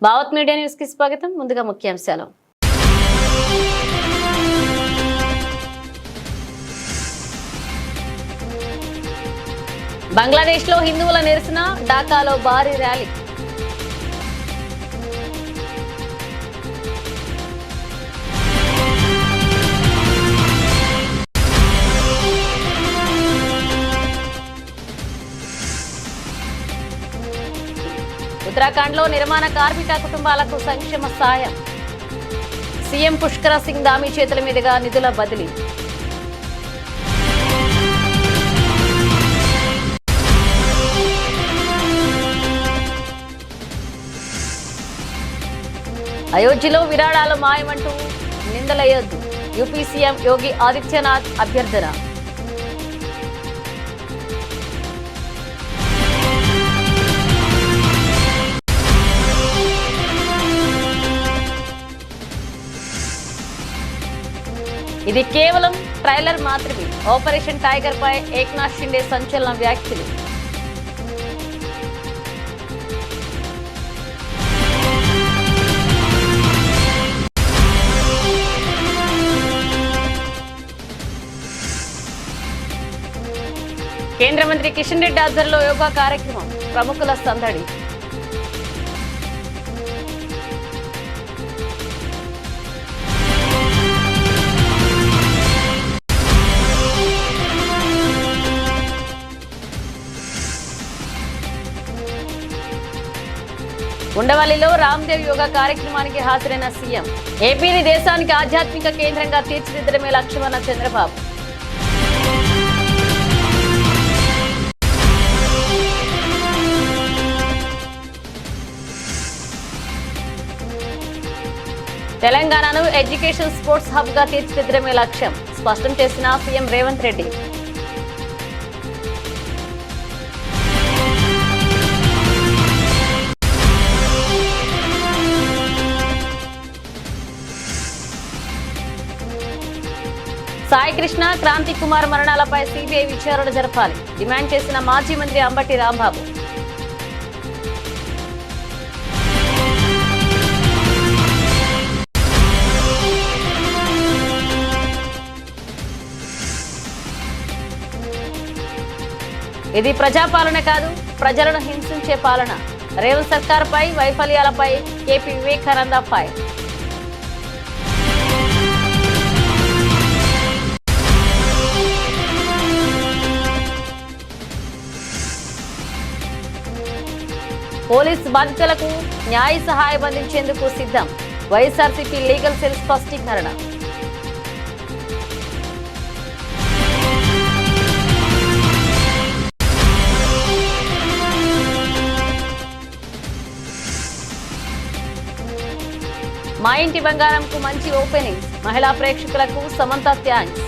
Bhavat media news కి స్వాగతం. ముందుగా ముఖ్యాంశాలు. బంగ్లాదేశ్ లో హిందువుల నిరసన, ఢాకాలో భారీ ర్యాలీ. ఉత్తరాఖండ్ లో నిర్మాణ కార్మిక కుటుంబాలకు సంక్షేమ సాయం. సీఎం పుష్కర సింగ్ ధామీ చేతుల మీదుగా నిధుల బదిలీ. అయోధ్యలో విరాళాలు మాయమంటూ నిందలయ్యొద్దు, యూపీ సీఎం యోగి ఆదిత్యనాథ్ అభ్యర్థన. ఇది కేవలం ట్రైలర్ మాత్రమే. ఆపరేషన్ టైగర్ పై ఏక్నాథ్ షిండే సంచలన వ్యాఖ్యలు. కేంద్ర మంత్రి కిషన్ రెడ్డి ఆధ్వర్యంలో యోగా కార్యక్రమం, ప్రముఖుల సందడి. ఉండవల్లిలో రామ్దేవ్ యోగా కార్యక్రమానికి హాజరైన సీఎం. ఏపీని దేశానికి ఆధ్యాత్మిక కేంద్రంగా తీర్చిదిద్దడమే లక్ష్యమన్న చంద్రబాబు. తెలంగాణను ఎడ్యుకేషన్ స్పోర్ట్స్ హబ్ గా తీర్చిదిద్దడమే లక్ష్యం స్పష్టం చేసిన సీఎం రేవంత్ రెడ్డి. సాయి కృష్ణ, క్రాంతి కుమార్ మరణాలపై సిబిఐ విచారణ జరపాలి డిమాండ్ చేసిన మాజీ మంత్రి అంబటి రాంబాబు. ఇది ప్రజాపాలన కాదు, ప్రజలను హింసించే పాలన. రేవంత్ సర్కార్పై వైఫల్యాలపై కేపీ వివేకానంద ఫైర్. పోలీస్ బాధితులకు న్యాయ సహాయం అందించేందుకు సిద్ధం. వైఎస్ఆర్సీపీ లీగల్ సెల్ స్పష్టీకరణ. మా ఇంటి బంగారంకు మంచి ఓపెనింగ్, మహిళా ప్రేక్షకులకు సమంత థ్యాంక్స్.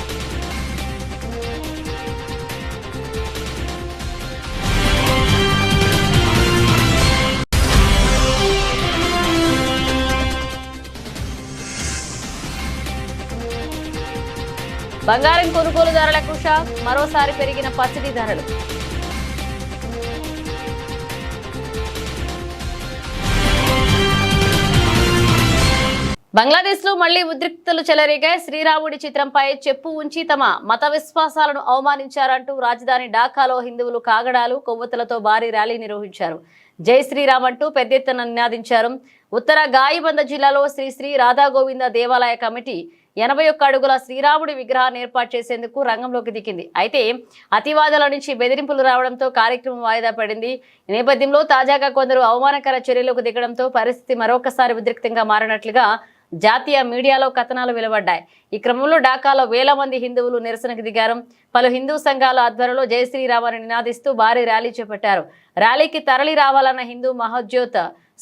బంగారం కొనుగోలుదారులకు షాక్, మరోసారి పెరిగిన పసిడి ధరలు. బంగ్లాదేశ్ లో మళ్లీ ఉద్రిక్తలు చెలరేగాయి. శ్రీరాముడి చిత్రంపై చెప్పు ఉంచి తమ మత విశ్వాసాలను అవమానించారంటూ రాజధాని ఢాకాలో హిందువులు కాగడాలు, కొవ్వొత్తులతో భారీ ర్యాలీ నిర్వహించారు. జై శ్రీరామ్ అంటూ పెద్ద ఎత్తున నినాదించారు. ఉత్తర గాయిబంద జిల్లాలో శ్రీ శ్రీ రాధాగోవింద దేవాలయ కమిటీ 81 అడుగుల శ్రీరాముడి విగ్రహాన్ని ఏర్పాటు చేసేందుకు రంగంలోకి దిగింది. అయితే అతివాదుల నుంచి బెదిరింపులు రావడంతో కార్యక్రమం వాయిదా పడింది. ఈ నేపథ్యంలో తాజాగా కొందరు అవమానకర చర్యలకు దిగడంతో పరిస్థితి మరొకసారి ఉద్రిక్తంగా మారినట్లుగా జాతీయ మీడియాలో కథనాలు వెలువడ్డాయి. ఈ క్రమంలో ఢాకాలో వేల మంది హిందువులు నిరసనకు దిగారు. పలు హిందూ సంఘాల ఆధ్వర్యంలో జై శ్రీరామ్ అని నినాదిస్తూ భారీ ర్యాలీ చేపట్టారు. ర్యాలీకి తరలి రావాలన్న హిందూ మహోద్యోత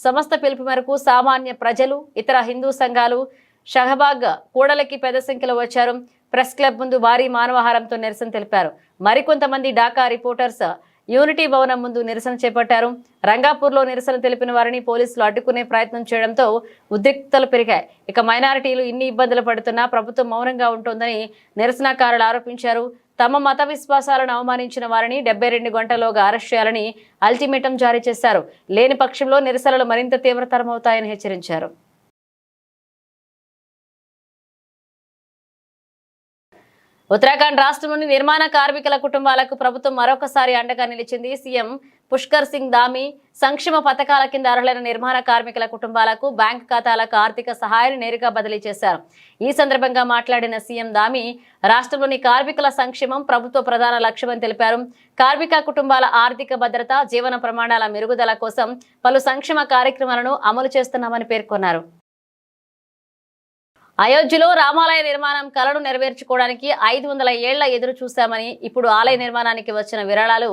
సంస్థ పిలుపు మేరకు సామాన్య ప్రజలు, ఇతర హిందూ సంఘాలు షహబాగ్ కూడలికి పెద్ద సంఖ్యలో వచ్చారు. ప్రెస్ క్లబ్ ముందు భారీ మానవహారంతో నిరసన తెలిపారు. మరికొంతమంది ఢాకా రిపోర్టర్స్ యూనిటీ భవనం ముందు నిరసన చేపట్టారు. రంగాపూర్లో నిరసన తెలిపిన వారిని పోలీసులు అడ్డుకునే ప్రయత్నం చేయడంతో ఉద్రిక్తతలు పెరిగాయి. ఇక మైనారిటీలు ఇన్ని ఇబ్బందులు పడుతున్నా ప్రభుత్వం మౌనంగా ఉంటోందని నిరసనకారులు ఆరోపించారు. తమ మత విశ్వాసాలను అవమానించిన వారిని 72 గంటల్లోగా అరెస్ట్ చేయాలని అల్టిమేటం జారీ చేశారు. లేని పక్షంలో నిరసనలు మరింత తీవ్రతరమవుతాయని హెచ్చరించారు. ఉత్తరాఖండ్ రాష్ట్రంలోని నిర్మాణ కార్మికుల కుటుంబాలకు ప్రభుత్వం మరొకసారి అండగా నిలిచింది. సీఎం పుష్కర్ సింగ్ ధామీ సంక్షేమ పథకాల కింద అర్హులైన నిర్మాణ కార్మికుల కుటుంబాలకు బ్యాంకు ఖాతాలకు ఆర్థిక సహాయాన్ని నేరుగా బదిలీ చేశారు. ఈ సందర్భంగా మాట్లాడిన సీఎం ధామీ రాష్ట్రంలోని కార్మికుల సంక్షేమం ప్రభుత్వ ప్రధాన లక్ష్యమని తెలిపారు. కార్మిక కుటుంబాల ఆర్థిక భద్రత, జీవన ప్రమాణాల మెరుగుదల కోసం పలు సంక్షేమ కార్యక్రమాలను అమలు చేస్తున్నామని పేర్కొన్నారు. అయోధ్యలో రామాలయ నిర్మాణం కలను నెరవేర్చుకోవడానికి 500 ఏళ్ల ఎదురు చూశామని, ఇప్పుడు ఆలయ నిర్మాణానికి వచ్చిన విరాళాలు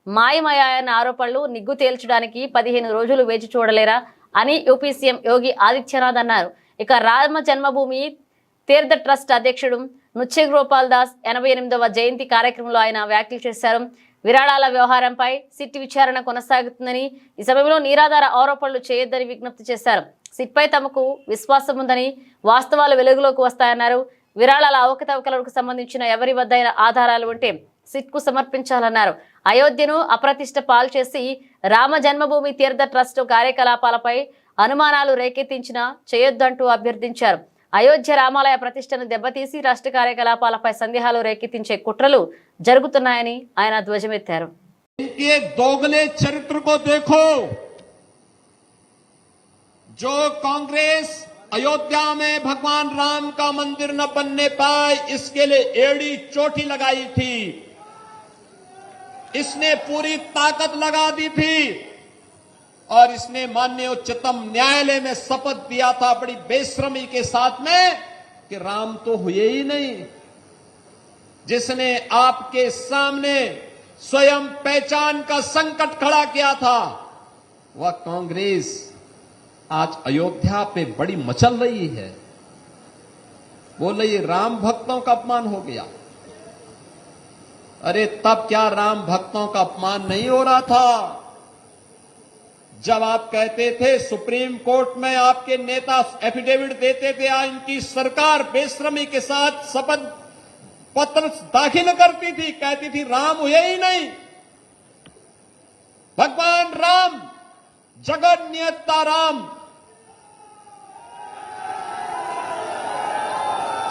మాయమయ్యాయన్న ఆరోపణలు నిగ్గు తేల్చడానికి 15 రోజులు వేచి చూడలేరా అని యూపీ సీఎం యోగి ఆదిత్యనాథ్ అన్నారు. ఇక రామ జన్మభూమి తీర్థ ట్రస్ట్ అధ్యక్షుడు నృత్య గోపాల్ దాస్ 88వ జయంతి కార్యక్రమంలో ఆయన వ్యాఖ్యలు చేశారు. విరాళాల వ్యవహారంపై సిట్ విచారణ కొనసాగుతుందని, ఈ సమయంలో నిరాధార ఆరోపణలు చేయొద్దని విజ్ఞప్తి చేశారు. సిట్పై తమకు విశ్వాసం ఉందని, వాస్తవాలు వెలుగులోకి వస్తాయన్నారు. విరాళాల అవకతవకలకు సంబంధించిన ఎవరి వద్దైన ఆధారాలు ఉంటే సిట్కు సమర్పించాలన్నారు. అయోధ్యను అప్రతిష్ట పాలు చేసి రామ జన్మభూమి తీర్థ ట్రస్ట్ కార్యకలాపాలపై అనుమానాలు రేకెత్తించినా చేయొద్దంటూ అభ్యర్థించారు. అయోధ్య రామాలయ ప్రతిష్టను దెబ్బతీసి రాష్ట్ర కార్యకలాపాలపై సందేహాలు రేకెత్తించే కుట్రలు జరుగుతున్నాయని ఆయన ధ్వజమెత్తారు. जो कांग्रेस अयोध्या में भगवान राम का मंदिर न बनने पाए इसके लिए एड़ी चोटी लगाई थी, इसने पूरी ताकत लगा दी थी और इसने माननीय उच्चतम न्यायालय में शपथ दिया था बड़ी बेशर्मी के साथ में कि राम तो हुए ही नहीं। जिसने आपके सामने स्वयं पहचान का संकट खड़ा किया था वह कांग्रेस आज अयोध्या पे बड़ी मचल रही है। बोल रही राम भक्तों का अपमान हो गया। अरे तब क्या राम भक्तों का अपमान नहीं हो रहा था जब आप कहते थे, सुप्रीम कोर्ट में आपके नेता एफिडेविट देते थे, इनकी सरकार बेशर्मी के साथ शपथ पत्र दाखिल करती थी, कहती थी राम हुए ही नहीं। भगवान राम जगत नियंता राम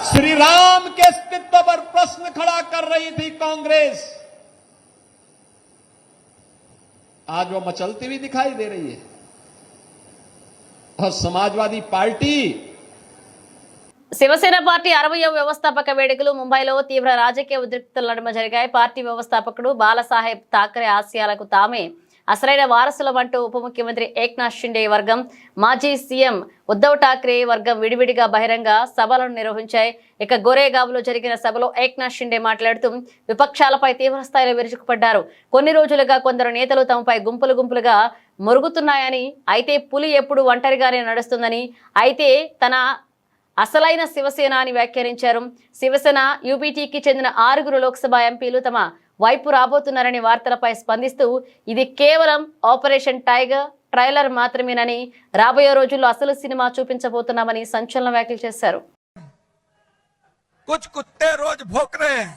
श्री राम के अस्तित्व पर प्रश्न खड़ा कर रही थी कांग्रेस। आज वो मचलती हुई दिखाई दे रही है और समाजवादी पार्टी శివసేన పార్టీ 60వ వ్యవస్థాపక వేడుకలు ముంబైలో తీవ్ర రాజకీయ ఉద్రిక్తతల నడుమ జరిగాయి. పార్టీ వ్యవస్థాపకుడు బాలాసాహెబ్ ఠాక్రే ఆశయాలకు తామే అసలైన వారసులమంటూ ఉప ముఖ్యమంత్రి ఏక్నాథ్ షిండే వర్గం, మాజీ సీఎం ఉద్ధవ్ ఠాక్రే వర్గం విడివిడిగా బహిరంగ సభలను నిర్వహించాయి. ఇక గోరేగావ్లో జరిగిన సభలో ఏక్నాథ్ షిండే మాట్లాడుతూ విపక్షాలపై తీవ్రస్థాయిలో విరుచుకుపడ్డారు. కొన్ని రోజులుగా కొందరు నేతలు తమపై గుంపులు గుంపులుగా మొరుగుతున్నాయని, అయితే పులి ఎప్పుడు ఒంటరిగానే నడుస్తుందని, అయితే తన అసలైన శివసేన అని వ్యాఖ్యానించారు. శివసేన యూపీటీకి చెందిన 6 లోక్సభ ఎంపీలు తమ వైపు రాబోతున్నారని వార్తలపై స్పందిస్తూ ఇది కేవలం ఆపరేషన్ టైగర్ ట్రైలర్ మాత్రమేనని, రాబోయే రోజుల్లో అసలు సినిమా చూపించబోతున్నామని సంచలన వ్యాఖ్యలు చేశారు. कुछ कुत्ते रोज भोक रहे हैं,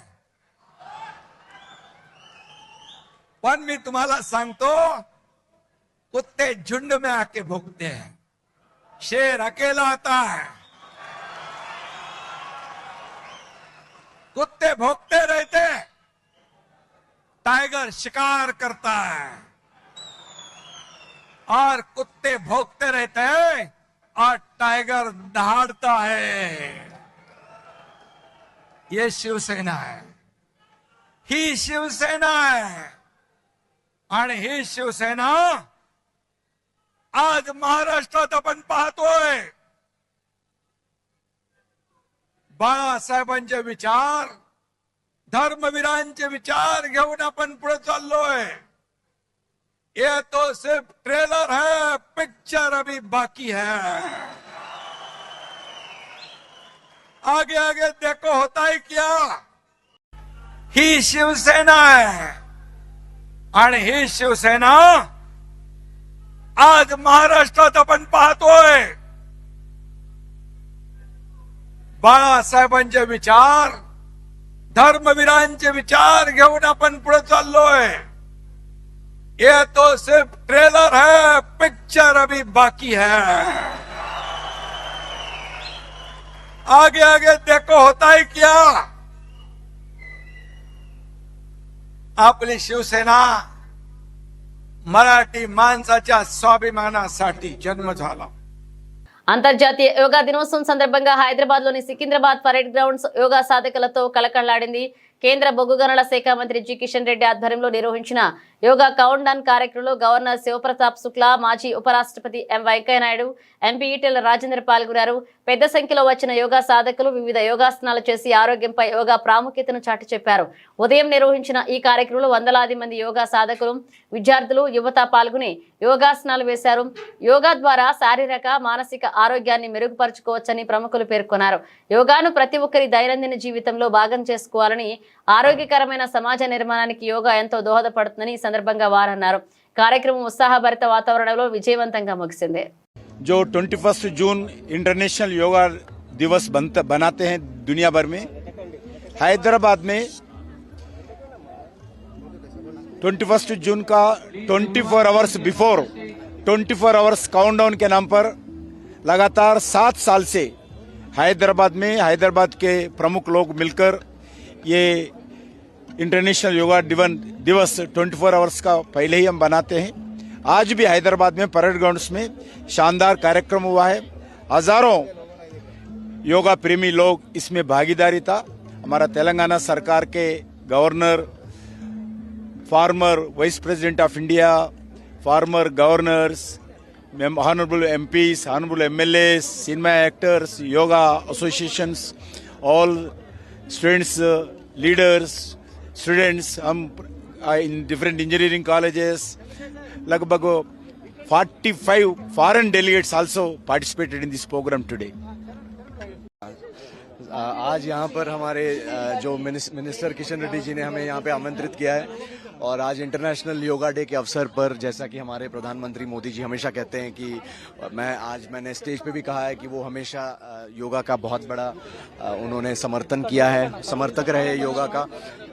पण मी तुम्हाला सांगतो कुत्ते झुंड में आके भोगते हैं, शेर अकेला आता है. कुत्ते भोगते रहते, टाइगर शिकार करता है और कुत्ते भोगते रहते हैं और टाइगर दहाड़ता है. ये शिवसेना है, ही शिवसेना है. आणि ही शिवसेना आज महाराष्ट्रात आपण पाहतोय. बाळासाहेबांचे विचार, धर्मवीरांचे विचार घेऊन आपण पुढे चाललोय. ये तो सिर्फ ट्रेलर है, पिक्चर अभी बाकी है. आगे आगे देखो होता है क्या. ही शिवसेना है आणि ही शिवसेना आज महाराष्ट्रात आपण पाहतोय. बाळासाहेबांचे विचार, धर्मवीरांचे विचार घेऊन आपण पुढे चाललोय. ये तो सिर्फ ट्रेलर है, पिक्चर अभी बाकी है. आगे आगे देखो होता है क्या. आपली शिवसेना मराठी माणसाच्या स्वाभिमानासाठी जन्म झाला. అంతర్జాతీయ యోగా దినోత్సవం సందర్భంగా హైదరాబాద్ లోని సికింద్రాబాద్ పరేడ్ గ్రౌండ్స్ యోగా సాధకులతో కలకళ్లాడింది. కేంద్ర బొగ్గు గనుల శాఖ మంత్రి జి కిషన్ రెడ్డి ఆధ్వర్యంలో నిర్వహించిన యోగా కౌంట్ డౌన్ కార్యక్రమంలో గవర్నర్ శివప్రతాప్ శుక్లా, మాజీ ఉపరాష్ట్రపతి ఎం వెంకయ్యనాయుడు, ఎంపీ ఈటెల రాజేందర్ పాల్గొన్నారు. పెద్ద సంఖ్యలో వచ్చిన యోగా సాధకులు వివిధ యోగాసనాలు చేసి ఆరోగ్యంపై యోగా ప్రాముఖ్యతను చాటి చెప్పారు. ఉదయం నిర్వహించిన ఈ కార్యక్రమంలో వందలాది మంది యోగా సాధకులు, విద్యార్థులు, యువత పాల్గొని యోగాసనాలు వేశారు. యోగా ద్వారా శారీరక, మానసిక ఆరోగ్యాన్ని మెరుగుపరుచుకోవచ్చని ప్రముఖులు పేర్కొన్నారు. యోగాను ప్రతి ఒక్కరి దైనందిన జీవితంలో భాగం చేసుకోవాలని, ఆరోగ్యకరమైన సమాజ నిర్మాణానికి యోగా ఎంతో దోహదపడుతుందని ఈ సందర్భంగా వారన్నారు. కార్యక్రమం ఉత్సాహభరిత వాతావరణంలో విజయవంతంగా ముగిసింది. जो 21 जून इंटरनेशनल योगा दिवस बनाते हैं दुनिया भर में, हैदराबाद में 21 जून का 24 आवर्स बिफोर 24 आवर्स काउंटडाउन के नाम पर लगातार 7 साल से हैदराबाद के प्रमुख लोग मिलकर ये इंटरनेशनल योगा दिवस 24 आवर्स का पहले ही हम बनाते हैं. आज भी हैदराबाद में परेड ग्राउंड्स में शानदार कार्यक्रम हुआ है. हजारों योगा प्रेमी लोग इसमें भागीदारी था. हमारा तेलंगाना सरकार के governor, former vice president of India, former governors, honourable MPs, honourable MLAs, cinema actors, yoga associations, all students, leaders, students, हम इन डिफरेंट इंजीनियरिंग कॉलेजेस, लगभग 45 foreign delegates also participated in this program today. आज यहाँ पर हमारे जो minister Kishan Reddy ji ने हमें यहाँ पे आमंत्रित किया है और आज इंटरनेशनल योगा डे के अवसर पर, जैसा कि हमारे प्रधानमंत्री मोदी जी हमेशा कहते हैं कि मैंने स्टेज पे भी कहा है कि वो हमेशा योगा का बहुत बड़ा उन्होंने समर्थन किया है, समर्थक रहे योगा का.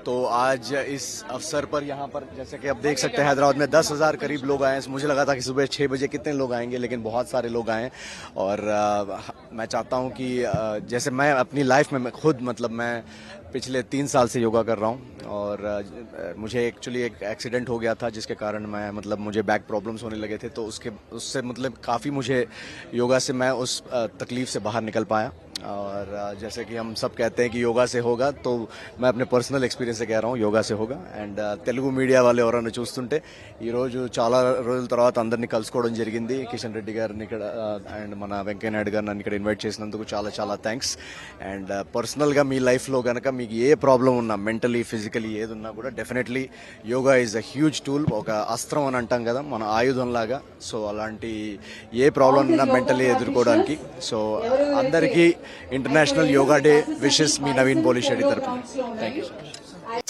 तो आज इस अवसर पर यहाँ पर जैसे कि आप देख सकते हैं हैदराबाद में 10,000 करीब लोग आए हैं. मुझे लगा था कि सुबह 6 बजे कितने लोग आएंगे, लेकिन बहुत सारे लोग आए. और मैं चाहता हूँ कि जैसे मैं अपनी लाइफ में खुद मैं पिछले 3 साल से योगा कर रहा हूँ और मुझे एक्चुअली एक एक्सीडेंट हो गया था जिसके कारण मैं मुझे बैक प्रॉब्लम्स होने लगे थे. तो उससे काफ़ी मुझे योगा से मैं उस तकलीफ से बाहर निकल पाया. और जैसे कि हम सब कहते हैं कि योगा से होगा, तो मैं अपने पर्सनल एक्सपीरियंस से कह रहा हूँ योगा से होगा. అండ్ తెలుగు మీడియా వాళ్ళు ఎవరైనా చూస్తుంటే ఈరోజు చాలా రోజుల తర్వాత అందరినీ కలుసుకోవడం జరిగింది. కిషన్ రెడ్డి గారిని ఇక్కడ అండ్ మన వెంకయ్య నాయుడు గారిని ఇక్కడ ఇన్వైట్ చేసినందుకు చాలా చాలా థ్యాంక్స్. అండ్ పర్సనల్గా మీ లైఫ్లో కనుక మీకు ఏ ప్రాబ్లం ఉన్నా, మెంటలీ ఫిజికలీ ఏది ఉన్నా కూడా definitely yoga is a huge tool, ఒక అస్త్రం అని అంటాం కదా, మన ఆయుధం లాగా. సో అలాంటి ఏ ప్రాబ్లం ఉన్నా మెంటలీ ఎదుర్కోవడానికి. సో అందరికీ ఇంటర్నేషనల్ యోగా డే విషెస్ మీ నవీన్ పోలిషెట్టి తరపున. Thank you so much.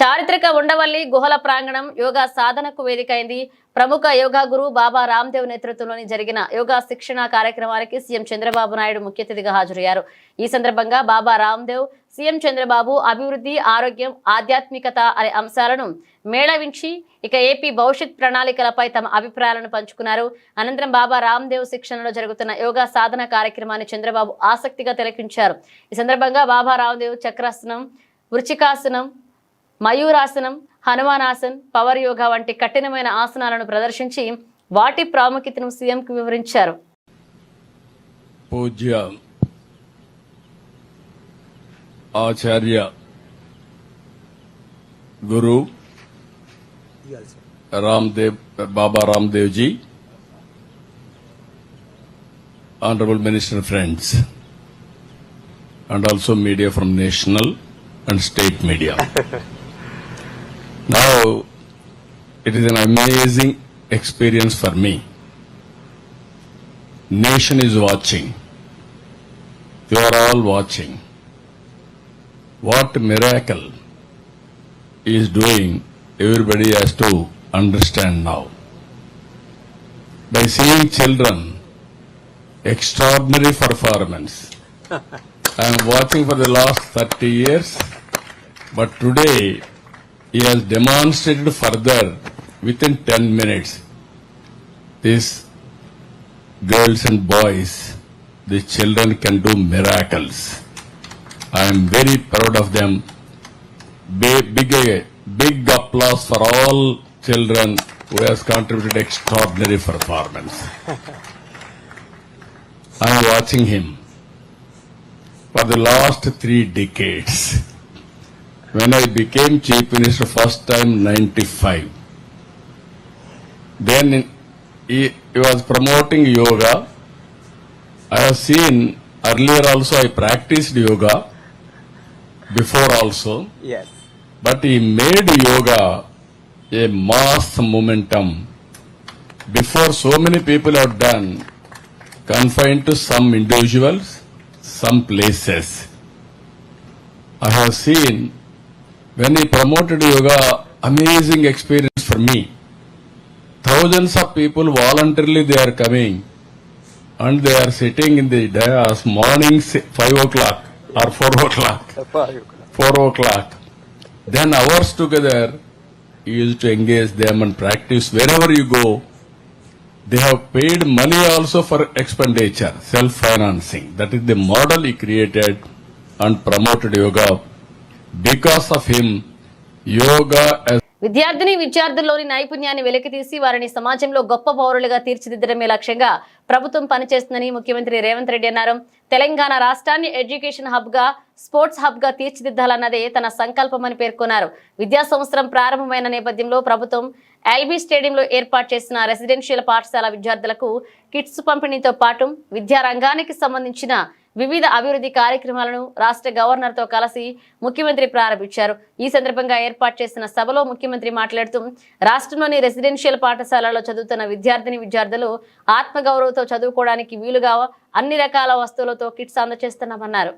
చారిత్రక ఉండవల్లి గుహల ప్రాంగణం యోగా సాధనకు వేదికైంది. ప్రముఖ యోగా గురు బాబా రామ్దేవ్ నేతృత్వంలోని జరిగిన యోగా శిక్షణ కార్యక్రమానికి సీఎం చంద్రబాబు నాయుడు ముఖ్య అతిథిగా హాజరయ్యారు. ఈ సందర్భంగా బాబా రామ్దేవ్, సీఎం చంద్రబాబు అభివృద్ధి, ఆరోగ్యం, ఆధ్యాత్మికత అనే అంశాలను మేళవించి ఇక ఏపీ భవిష్యత్ ప్రణాళికలపై తమ అభిప్రాయాలను పంచుకున్నారు. అనంతరం బాబా రామ్దేవ్ శిక్షణలో జరుగుతున్న యోగా సాధన కార్యక్రమాన్ని చంద్రబాబు ఆసక్తిగా తిలకించారు. ఈ సందర్భంగా బాబా రామ్దేవ్ చక్రాసనం, వృచ్చికాసనం, మయూరాసనం, హనుమానాసన్, పవర్ యోగా వంటి కఠినమైన ఆసనాలను ప్రదర్శించి వాటి ప్రాముఖ్యతను సీఎంకు వివరించారు. పూజ్య ఆచార్య గురు రామ్దేవ్, బాబా Ramdev ji, honorable minister friends, and also media from national and state media. Now, it is an amazing experience for me. Nation is watching. You are all watching. What miracle he is doing, everybody has to understand now. By seeing children, extraordinary performance. I am watching for the last 30 years. But today, he has demonstrated further within 10 minutes. These girls and boys, these children can do miracles. I am very proud of them. Big applause for all children who has contributed extraordinary performance. I am watching him for the last 3 decades. When I became Chief Minister first time 95, then he was promoting yoga. I have seen earlier also I practiced yoga before also. Yes. But he made yoga a mass momentum. Before so many people have done, confined to some individuals, some places. I have seen when he promoted yoga, amazing experience for me. Thousands of people voluntarily they are coming and they are sitting in the dais morning 5 o'clock or 4 o'clock. 4 o'clock. Then hours together, you used to engage them and practice wherever you go. They have paid money also for expenditure, self-financing. That is the model he created and promoted yoga. Because of him, yoga as విద్యార్థుల్లోని నైపుణ్యాన్ని వెలికితీసి వారిని సమాజంలో గొప్ప పౌరులుగా తీర్చిదిద్దడమే లక్ష్యంగా ప్రభుత్వం పనిచేస్తుందని ముఖ్యమంత్రి రేవంత్ రెడ్డి అన్నారు. తెలంగాణ రాష్ట్రాన్ని ఎడ్యుకేషన్ హబ్ గా, స్పోర్ట్స్ హబ్ గా తీర్చిదిద్దాలన్నదే తన సంకల్పమని పేర్కొన్నారు. విద్యా సంవత్సరం ప్రారంభమైన నేపథ్యంలో ప్రభుత్వం ఎల్బీ స్టేడియంలో ఏర్పాటు చేసిన రెసిడెన్షియల్ పాఠశాల విద్యార్థులకు కిట్స్ పంపిణీతో పాటు విద్యారంగానికి సంబంధించిన వివిధ అభివృద్ధి కార్యక్రమాలను రాష్ట్ర గవర్నర్తో కలిసి ముఖ్యమంత్రి ప్రారంభించారు. ఈ సందర్భంగా ఏర్పాటు చేసిన సభలో ముఖ్యమంత్రి మాట్లాడుతూ రాష్ట్రంలోని రెసిడెన్షియల్ పాఠశాలలో చదువుతున్న విద్యార్థులు ఆత్మగౌరవంతో చదువుకోవడానికి వీలుగా అన్ని రకాల వస్తువులతో కిట్స్ అందజేస్తున్నామన్నారు.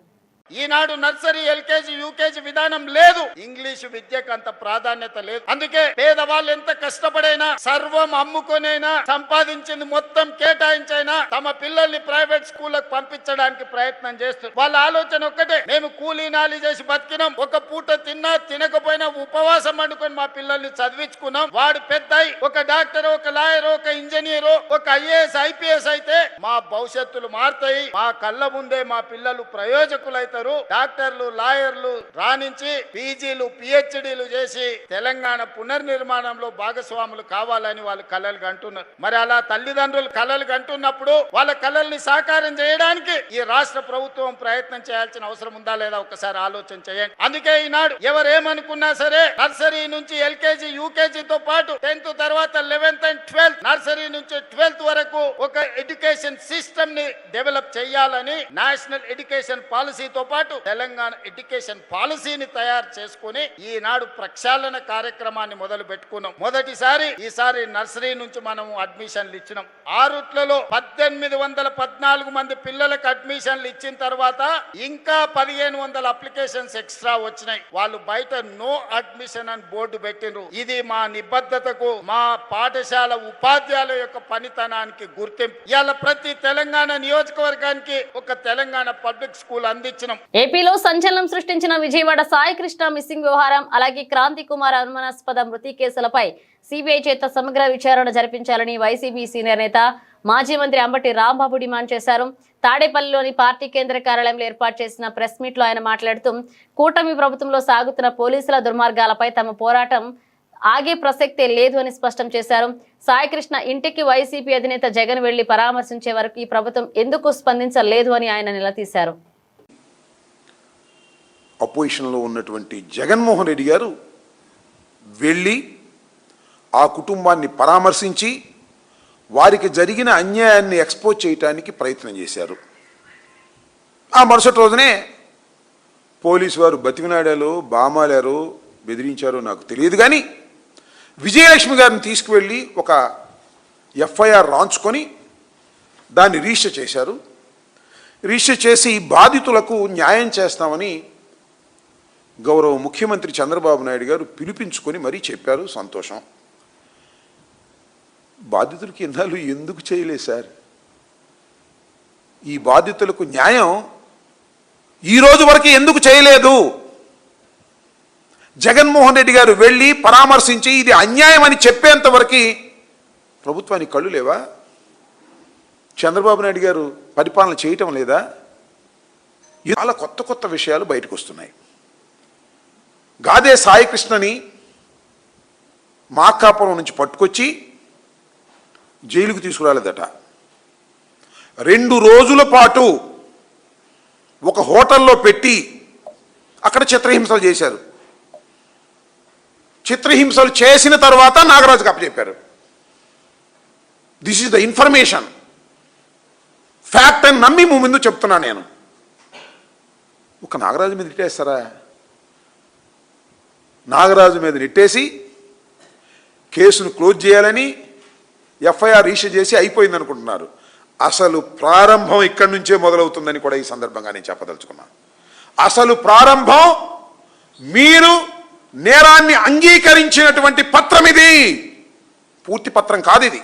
ఈనాడు నర్సరీ, ఎల్కేజీ, యూకేజీ విధానం లేదు. ఇంగ్లీషు విద్యకు అంత ప్రాధాన్యత లేదు. అందుకే పేదవాళ్ళు ఎంత కష్టపడైనా, సర్వం అమ్ముకొనైనా, సంపాదించింది మొత్తం కేటాయించైనా తమ పిల్లల్ని ప్రైవేట్ స్కూళ్ళకు పంపించడానికి ప్రయత్నం చేస్తారు. వాళ్ళ ఆలోచన ఒక్కటే, మేము కూలీ నాలి చేసి బతికినాం, ఒక పూట తిన్నా తినకపోయినా ఉపవాసం పండుకొని మా పిల్లల్ని చదివించుకున్నాం. వాడు పెద్దయి ఒక డాక్టర్, ఒక లాయర్, ఒక ఇంజనీర్, ఒక ఐఏఎస్, ఐపీఎస్ అయితే మా భవిష్యత్తులు మారుతాయి. మా కళ్ళ ముందే మా పిల్లలు ప్రయోజకులైతే డాక్టర్లు, లాయర్లు రాణించి పీజీలు, పిహెచ్డీలు చేసి తెలంగాణ పునర్నిర్మాణంలో భాగస్వాములు కావాలని వాళ్ళు కలలు కంటున్నారు. మరి అలా తల్లిదండ్రులు కలలు కంటున్నప్పుడు వాళ్ళ కలల్ని సాకారం చేయడానికి ఈ రాష్ట్ర ప్రభుత్వం ప్రయత్నం చేయాల్సిన అవసరం ఉందా లేదా ఒకసారి ఆలోచన చేయండి. అందుకే ఈనాడు ఎవరేమనుకున్నా సరే నర్సరీ నుంచి ఎల్కేజీ, యూకేజీతో పాటు 10th తర్వాత 11th and 12th, నర్సరీ నుంచి 12th వరకు ఒక ఎడ్యుకేషన్ సిస్టమ్ ని డెవలప్ చేయాలని నేషనల్ ఎడ్యుకేషన్ పాలసీతో పాటు తెలంగాణ ఎడ్యుకేషన్ పాలసీని తయారు చేసుకుని ఈనాడు ప్రక్షాళన కార్యక్రమాన్ని మొదలు పెట్టుకున్నాం. మొదటిసారి ఈసారి నర్సరీ నుంచి మనం అడ్మిషన్లు ఇచ్చినాం. 6 రూట్లలో 1814 మంది పిల్లలకు అడ్మిషన్లు ఇచ్చిన తర్వాత ఇంకా 1500 అప్లికేషన్స్ ఎక్స్ట్రా వచ్చినాయి. వాళ్ళు బయట నో అడ్మిషన్ అని బోర్డు పెట్టినరు. ఇది మా నిబద్ధతకు, మా పాఠశాల ఉపాధ్యాయుల యొక్క పనితనానికి గుర్తింపు. ఇవాళ ప్రతి తెలంగాణ నియోజకవర్గానికి ఒక తెలంగాణ పబ్లిక్ స్కూల్ అందించిన ఏపీలో సంచలనం సృష్టించిన విజయవాడ సాయికృష్ణ మిస్సింగ్ వ్యవహారం, అలాగే క్రాంతి కుమార్ అనుమానాస్పద మృతి కేసులపై సిబిఐ చేత సమగ్ర విచారణ జరిపించాలని వైసీపీ సీనియర్ నేత మాజీ మంత్రి అంబటి రాంబాబు డిమాండ్ చేశారు. తాడేపల్లిలోని పార్టీ కేంద్ర కార్యాలయంలో ఏర్పాటు చేసిన ప్రెస్ మీట్ లో ఆయన మాట్లాడుతూ కూటమి ప్రభుత్వంలో సాగుతున్న పోలీసుల దుర్మార్గాలపై తమ పోరాటం ఆగే ప్రసక్తే లేదు అని స్పష్టం చేశారు. సాయికృష్ణ ఇంటికి వైసీపీ అధినేత జగన్ వెళ్లి పరామర్శించే వరకు ఈ ప్రభుత్వం ఎందుకు స్పందించలేదు అని ఆయన నిలదీశారు. అపోజిషన్లో ఉన్నటువంటి జగన్మోహన్ రెడ్డి గారు వెళ్ళి ఆ కుటుంబాన్ని పరామర్శించి వారికి జరిగిన అన్యాయాన్ని ఎక్స్పోజ్ చేయడానికి ప్రయత్నం చేశారు. ఆ మరుసటి రోజునే పోలీసు వారు బతికినాడాలో, బామాలారో, బెదిరించారో నాకు తెలియదు, కానీ విజయలక్ష్మి గారిని తీసుకువెళ్ళి ఒక ఎఫ్ఐఆర్ రాంచుకొని దాన్ని రిజిస్టర్ చేశారు. రిజిస్టర్ చేసి బాధితులకు న్యాయం చేస్తామని గౌరవ ముఖ్యమంత్రి చంద్రబాబు నాయుడు గారు పిలిపించుకొని మరీ చెప్పారు. సంతోషం. బాధితులకి ఇన్నాళ్ళు ఎందుకు చేయలేదు సార్? ఈ బాధితులకు న్యాయం ఈ రోజు వరకు ఎందుకు చేయలేదు? జగన్మోహన్ రెడ్డి గారు వెళ్ళి పరామర్శించి ఇది అన్యాయం అని చెప్పేంత వరకు ప్రభుత్వానికి కళ్ళు లేవా? చంద్రబాబు నాయుడు గారు పరిపాలన చేయటం లేదా? చాలా కొత్త కొత్త విషయాలు బయటకు వస్తున్నాయి. గాదే సాయికృష్ణని మార్కాపురం నుంచి పట్టుకొచ్చి జైలుకు తీసుకురాలేదట. 2 రోజుల పాటు ఒక హోటల్లో పెట్టి అక్కడ చిత్రహింసలు చేశారు. చిత్రహింసలు చేసిన తర్వాత నాగరాజుకు అప్పచెప్పారు. This is the information, fact అని నమ్మి ముందు చెప్తున్నా నేను. ఒక నాగరాజు మీద నెట్టేస్తారా? నాగరాజు మీద నెట్టేసి కేసును క్లోజ్ చేయాలని ఎఫ్ఐఆర్ రిజిస్టర్ చేసి అయిపోయింది అనుకుంటున్నారు. అసలు ప్రారంభం ఇక్కడి నుంచే మొదలవుతుందని కూడా ఈ సందర్భంగా నేను చెప్పదలుచుకున్నాను. అసలు ప్రారంభం మీరు నేరాన్ని అంగీకరించినటువంటి పత్రం ఇది, పూర్తి పత్రం కాదు ఇది.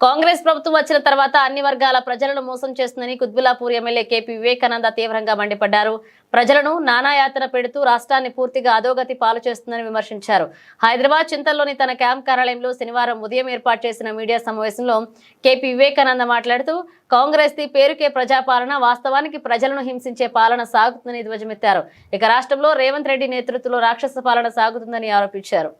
కాంగ్రెస్ ప్రభుత్వం వచ్చిన తర్వాత అన్ని వర్గాల ప్రజలను మోసం చేస్తుందని కుత్బుల్లాపూర్ ఎమ్మెల్యే కేపీ వివేకానంద తీవ్రంగా మండిపడ్డారు. ప్రజలను నానాయాతన పెడుతూ రాష్ట్రాన్ని పూర్తిగా అధోగతి పాలు చేస్తుందని విమర్శించారు. హైదరాబాద్ చింతల్లోని తన క్యాంప్ కార్యాలయంలో శనివారం ఉదయం ఏర్పాటు చేసిన మీడియా సమావేశంలో కేపీ వివేకానంద మాట్లాడుతూ కాంగ్రెస్ ది పేరుకే ప్రజాపాలన, వాస్తవానికి ప్రజలను హింసించే పాలన సాగుతుందని ధ్వజమెత్తారు. ఇక రాష్ట్రంలో రేవంత్ రెడ్డి నేతృత్వంలో రాక్షస పాలన సాగుతుందని ఆరోపించారు.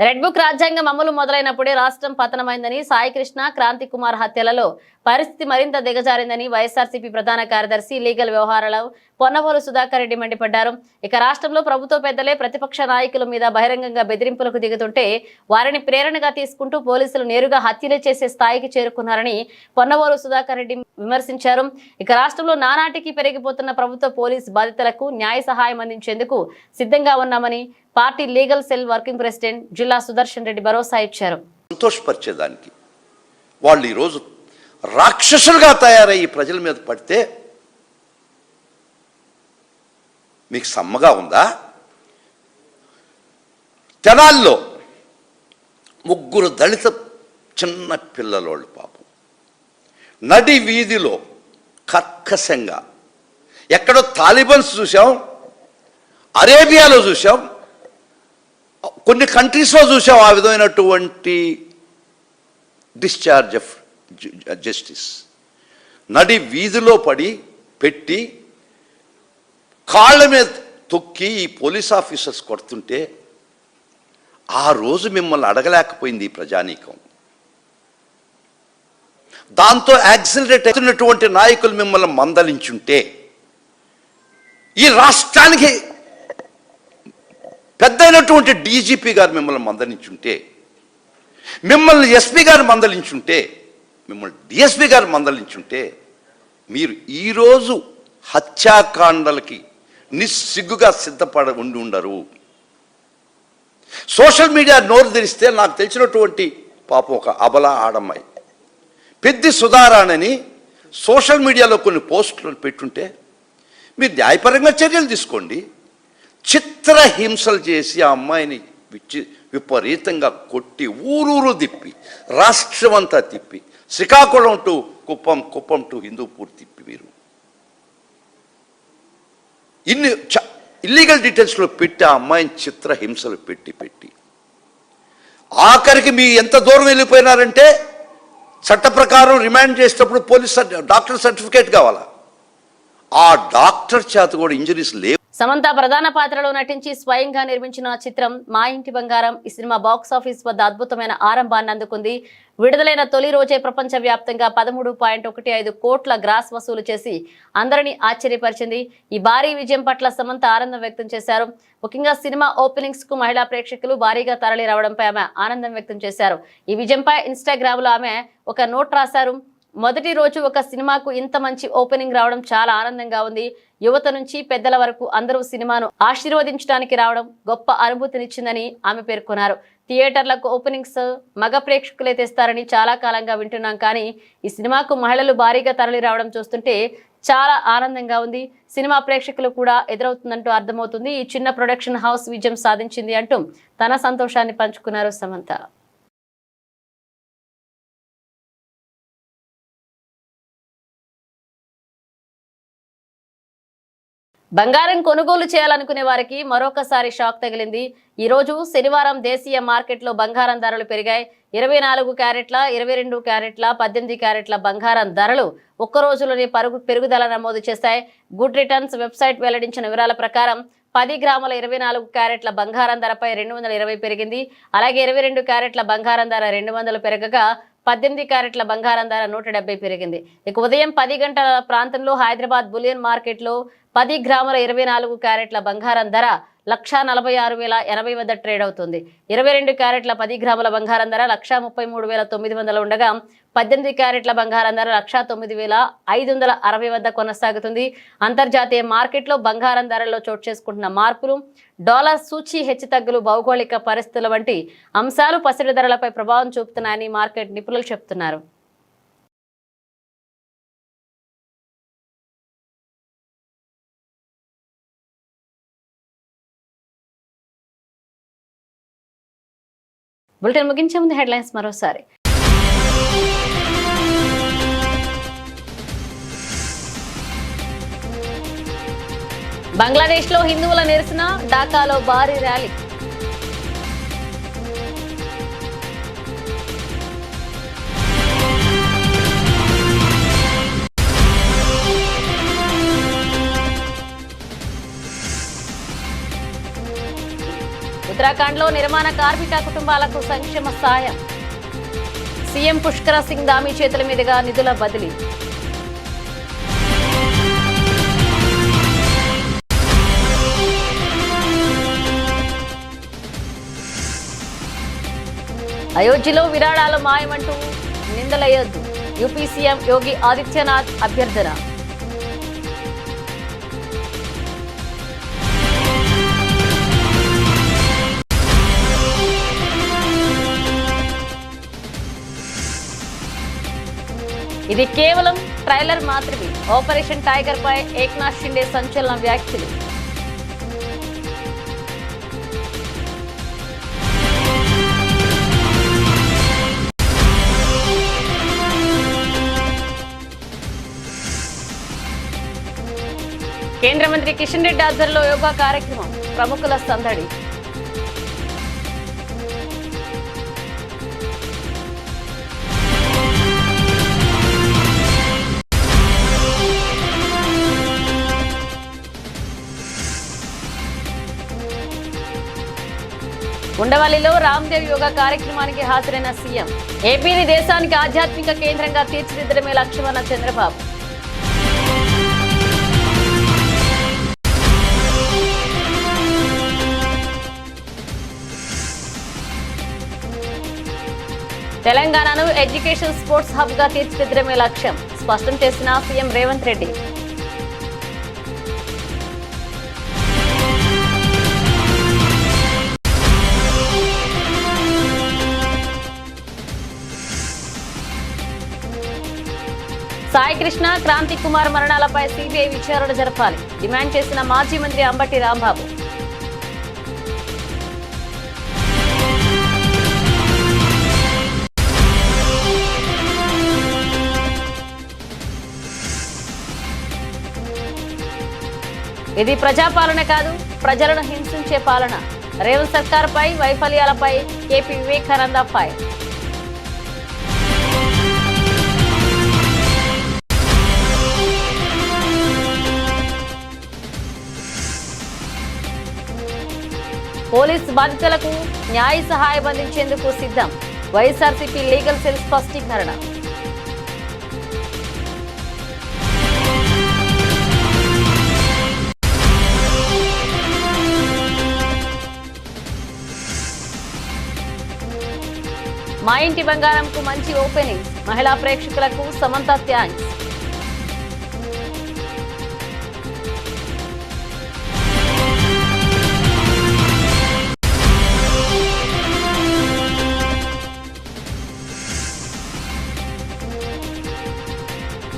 రెడ్ బుక్ రాజ్యాంగం అమలు మొదలైనప్పుడే రాష్ట్రం పతనమైందని, సాయికృష్ణ, క్రాంతి కుమార్ హత్యలలో పరిస్థితి మరింత దిగజారిందని వైఎస్ఆర్సీపీ ప్రధాన కార్యదర్శి లీగల్ వ్యవహారాల పొన్నవోలు సుధాకర్ రెడ్డి మండిపడ్డారు. ఇక రాష్ట్రంలో ప్రభుత్వ పెద్దలే ప్రతిపక్ష నాయకుల మీద బహిరంగంగా బెదిరింపులకు దిగుతుంటే వారిని ప్రేరణగా తీసుకుంటూ పోలీసులు నేరుగా హత్యలు చేసే స్థాయికి చేరుకున్నారని పొన్నవోలు సుధాకర్ రెడ్డి విమర్శించారు. ఇక రాష్ట్రంలో నానాటికి పెరిగిపోతున్న ప్రభుత్వ పోలీసు బాధితులకు న్యాయ సహాయం అందించేందుకు సిద్ధంగా ఉన్నామని party legal cell working president జిల్లా సుదర్శన్ రెడ్డి భరోసా ఇచ్చారు. సంతోషపరిచేదానికి వాళ్ళు ఈరోజు రాక్షసులుగా తయారయ్యి ప్రజల మీద పడితే మీకు సమ్మగా ఉందా? తెనాల్లో 3 దళిత చిన్న పిల్లలోళ్ళు పాపం నడి వీధిలో కర్కశంగా, ఎక్కడో తాలిబన్స్ చూసాం, అరేబియాలో చూసాం, కొన్ని కంట్రీస్లో చూసాం ఆ విధమైనటువంటి డిశ్చార్జ్ ఆఫ్ జస్టిస్. నడి వీధిలో పెట్టి కాళ్ళ మీద తొక్కి ఈ పోలీస్ ఆఫీసర్స్ కొడుతుంటే ఆ రోజు మిమ్మల్ని అడగలేకపోయింది ఈ ప్రజానీకం. దాంతో యాక్సిలరేట్ అవుతున్నటువంటి నాయకులు మిమ్మల్ని మందలించుంటే, ఈ రాష్ట్రానికి పెద్దయినటువంటి డీజీపీ గారు మిమ్మల్ని మందలించుంటే, మిమ్మల్ని ఎస్పీ గారు మందలించుంటే, మిమ్మల్ని డిఎస్పీ గారు మందలించుంటే మీరు ఈరోజు హత్యాకాండలకి నిస్సిగ్గుగా ఉండి ఉండరు. సోషల్ మీడియా నోరు తెరిస్తే నాకు తెలిసినటువంటి పాపం ఒక అబల ఆడమ్మాయి పెద్ది సుధారాణని సోషల్ మీడియాలో కొన్ని పోస్టులు పెట్టుంటే మీరు న్యాయపరంగా చర్యలు తీసుకోండి. చిత్రహింసలు చేసి ఆ అమ్మాయిని విపరీతంగా కొట్టి ఊరూరు తిప్పి, రాష్ట్రం అంతా తిప్పి, శ్రీకాకుళం టు కుప్పం టు హిందూపూర్ తిప్పి మీరు ఇన్ని ఇల్లీగల్ డీటెయిల్స్లో పెట్టి ఆ అమ్మాయిని చిత్రహింసలు పెట్టి ఆఖరికి మీ ఎంత దూరం వెళ్ళిపోయినారంటే చట్ట ప్రకారం రిమాండ్ చేసేటప్పుడు పోలీస్ డాక్టర్ సర్టిఫికేట్ కావాలా? ఆ డాక్టర్ చేత కూడా ఇంజరీస్ లేవు. సమంత ప్రధాన పాత్రలో నటించి స్వయంగా నిర్మించిన చిత్రం మా ఇంటి బంగారం ఈ సినిమా బాక్స్ ఆఫీస్ వద్ద అద్భుతమైన ఆరంభాన్ని అందుకుంది. విడుదలైన తొలి రోజే ప్రపంచ వ్యాప్తంగా 13.15 కోట్ల గ్రాస్ వసూలు చేసి అందరినీ ఆశ్చర్యపరిచింది. ఈ భారీ విజయం పట్ల సమంత ఆనందం వ్యక్తం చేశారు. ముఖ్యంగా సినిమా ఓపెనింగ్స్ కు మహిళా ప్రేక్షకులు భారీగా తరలి రావడంపై ఆమె ఆనందం వ్యక్తం చేశారు. ఈ విజయంపై ఇన్స్టాగ్రామ్ లో ఆమె ఒక నోట్ రాశారు. మొదటి రోజు ఒక సినిమాకు ఇంత మంచి ఓపెనింగ్ రావడం చాలా ఆనందంగా ఉంది. యువత నుంచి పెద్దల వరకు అందరూ సినిమాను ఆశీర్వదించడానికి రావడం గొప్ప అనుభూతినిచ్చిందని ఆమె పేర్కొన్నారు. థియేటర్లకు ఓపెనింగ్స్ మగ ప్రేక్షకులే తెస్తారని చాలా కాలంగా వింటున్నాం, కానీ ఈ సినిమాకు మహిళలు భారీగా తరలి రావడం చూస్తుంటే చాలా ఆనందంగా ఉంది. సినిమా ప్రేక్షకులు కూడా ఎదురవుతుందంటూ అర్థమవుతుంది. ఈ చిన్న ప్రొడక్షన్ హౌస్ విజయం సాధించింది అంటూ తన సంతోషాన్ని పంచుకున్నారు సమంత. బంగారం కొనుగోలు చేయాలనుకునే వారికి మరొకసారి షాక్ తగిలింది. ఈ రోజు శనివారం దేశీయ మార్కెట్లో బంగారం ధరలు పెరిగాయి. 24 క్యారెట్ల, 22 క్యారెట్ల, 18 క్యారెట్ల బంగారం ధరలు ఒక్క రోజులోనే పెరుగుదల నమోదు చేశాయి. గుడ్ రిటర్న్స్ వెబ్సైట్ వెల్లడించిన వివరాల ప్రకారం 10 గ్రాముల 24 క్యారెట్ల బంగారం ధరపై 220 పెరిగింది. అలాగే 22 క్యారెట్ల బంగారం ధర 200 పెరగగా 18 క్యారెట్ల బంగారం ధర 170 పెరిగింది. ఇక ఉదయం 10 గంటల ప్రాంతంలో హైదరాబాద్ బులియన్ మార్కెట్లో 10 గ్రాముల 24 క్యారెట్ల బంగారం ధర 1,46,080 వద్ద ట్రేడ్ అవుతుంది. 22 క్యారెట్ల 10 గ్రాముల బంగారం ధర 1,33,900 ఉండగా 18 క్యారెట్ల బంగారం ధర 1,09,560 వద్ద కొనసాగుతుంది. అంతర్జాతీయ మార్కెట్లో బంగారం ధరల్లో చోటు చేసుకుంటున్న మార్పులు, డాలర్ సూచీ హెచ్చుతగ్గులు, భౌగోళిక పరిస్థితుల వంటి అంశాలు పసిడి ధరలపై ప్రభావం చూపుతున్నాయని మార్కెట్ నిపుణులు చెబుతున్నారు. బులెటిన్ ముగించే ముందు హెడ్లైన్స్ మరోసారి. బంగ్లాదేశ్లో హిందువుల నిరసన, ఢాకాలో భారీ ర్యాలీ. ఉత్తరాఖండ్లో నిర్మాణ కార్మిక కుటుంబాలకు సంక్షేమ సాయం. సీఎం పుష్కర సింగ్ ధామీ చేతుల మీదుగా నిధుల బదిలీ. అయోధ్యలో విరాళాలు మాయమంటూ నిందలయ్యొద్దు, యూపీ సీఎం యోగి ఆదిత్యనాథ్ అభ్యర్థన. ఇది కేవలం ట్రైలర్ మాత్రమే. ఆపరేషన్ టైగర్ పై ఏక్నాథ్ షిండే సంచలన వ్యాఖ్యలు. కేంద్ర మంత్రి కిషన్ రెడ్డి ఆధ్వర్యంలో యోగా కార్యక్రమం, ప్రముఖుల సందడి. ఉండవల్లిలో రామ్దేవ్ యోగా కార్యక్రమానికి హాజరైన సీఎం. ఏపీని దేశానికి ఆధ్యాత్మిక కేంద్రంగా తీర్చిదిద్దడమే లక్ష్యమన్న చంద్రబాబు. తెలంగాణను ఎడ్యుకేషన్ స్పోర్ట్స్ హబ్ గా తీర్చిదిద్దడమే లక్ష్యం స్పష్టం చేసిన సీఎం రేవంత్ రెడ్డి. సాయి కృష్ణ, క్రాంతి కుమార్ మరణాలపై సిబిఐ విచారణ జరపాలి డిమాండ్ చేసిన మాజీ మంత్రి అంబటి రాంబాబు. ఇది ప్రజాపాలన కాదు, ప్రజలను హింసించే పాలన. రేవంత్ సర్కార్పై వైఫల్యాలపై కేపీ వివేకానంద ఫైర్. పోలీస్ బాధితులకు న్యాయ సహాయం అందించేందుకు సిద్ధం. వైఎస్ఆర్సీపీ లీగల్ సెల్ స్పష్టీకరణ. మా ఇంటి బంగారంకు మంచి ఓపెనింగ్, మహిళా ప్రేక్షకులకు సమంత థ్యాంక్స్.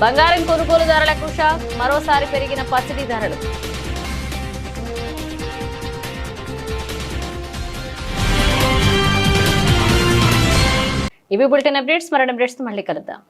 బంగారం కొనుగోలుదారులకు షాక్, మరోసారి పెరిగిన పసిడి ధరలు. ఇవి బులెటిన్ అప్డేట్స్. మరిన్ని అప్డేట్స్ మళ్ళీ కలుద్దాం.